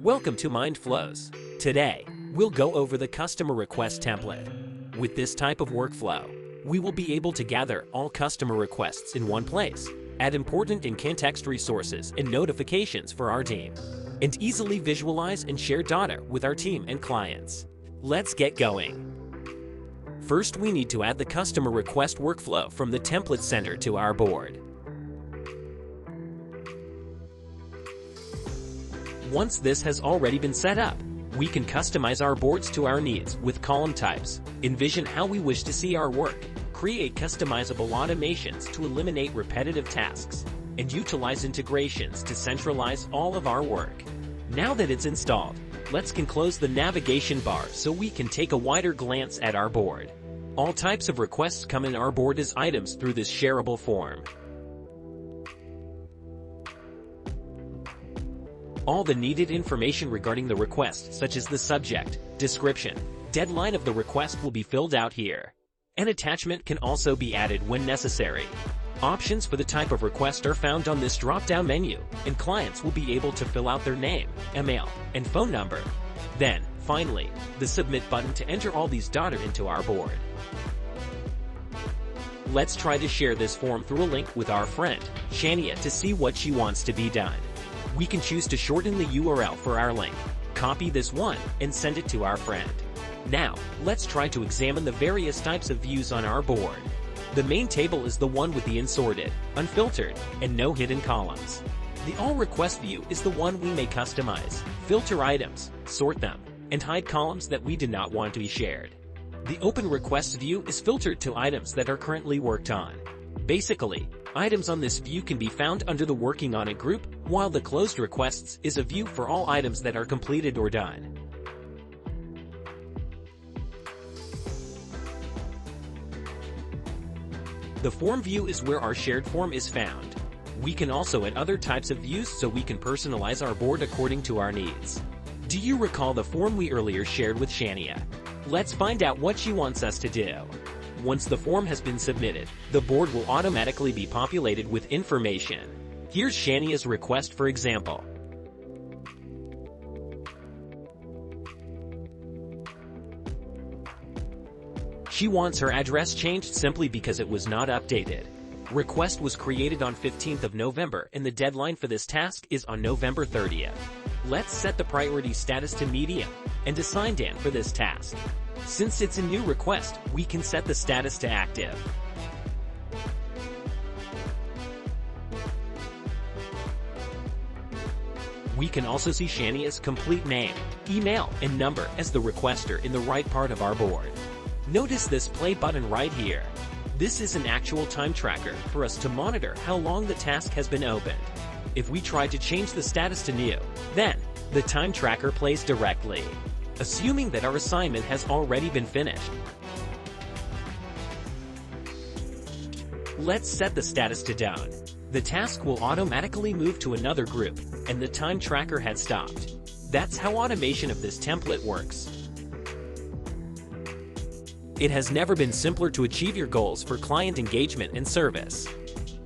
Welcome to Mind Flows. Today, we'll go over the customer request template. With this type of workflow, we will be able to gather all customer requests in one place, add important and context resources and notifications for our team, and easily visualize and share data with our team and clients. Let's get going. First, we need to add the customer request workflow from the template center to our board. Once this has already been set up, we can customize our boards to our needs with column types, envision how we wish to see our work, create customizable automations to eliminate repetitive tasks, and utilize integrations to centralize all of our work. Now that it's installed, let's close the navigation bar so we can take a wider glance at our board. All types of requests come in our board as items through this shareable form. All the needed information regarding the request, such as the subject, description, deadline of the request, will be filled out here. An attachment can also be added when necessary. Options for the type of request are found on this drop-down menu, and clients will be able to fill out their name, email, and phone number. Then, finally, the Submit button to enter all these data into our board. Let's try to share this form through a link with our friend, Shania, to see what she wants to be done. We can choose to shorten the URL for our link, copy this one, and send it to our friend. Now, let's try to examine the various types of views on our board. The main table is the one with the unsorted, unfiltered, and no hidden columns. The All Request view is the one we may customize, filter items, sort them, and hide columns that we do not want to be shared. The Open Requests view is filtered to items that are currently worked on. Basically, items on this view can be found under the Working on It group, while the Closed Requests is a view for all items that are completed or done. The Form view is where our shared form is found. We can also add other types of views so we can personalize our board according to our needs. Do you recall the form we earlier shared with Shania? Let's find out what she wants us to do. Once the form has been submitted, the board will automatically be populated with information. Here's Shania's request, for example. She wants her address changed simply because it was not updated. Request was created on 15th of November and the deadline for this task is on November 30th. Let's set the priority status to medium and assign Dan for this task. Since it's a new request, we can set the status to active. We can also see Shania's complete name, email, and number as the requester in the right part of our board. Notice this play button right here. This is an actual time tracker for us to monitor how long the task has been opened. If we try to change the status to new, then the time tracker plays directly, assuming that our assignment has already been finished. Let's set the status to done. The task will automatically move to another group, and the time tracker had stopped. That's how automation of this template works. It has never been simpler to achieve your goals for client engagement and service.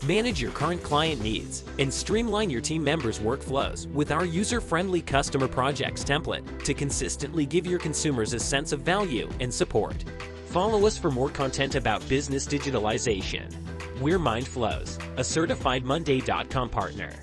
Manage your current client needs and streamline your team members' workflows with our user-friendly customer projects template to consistently give your consumers a sense of value and support. Follow us for more content about business digitalization. We're Mind Flows, a certified Monday.com partner.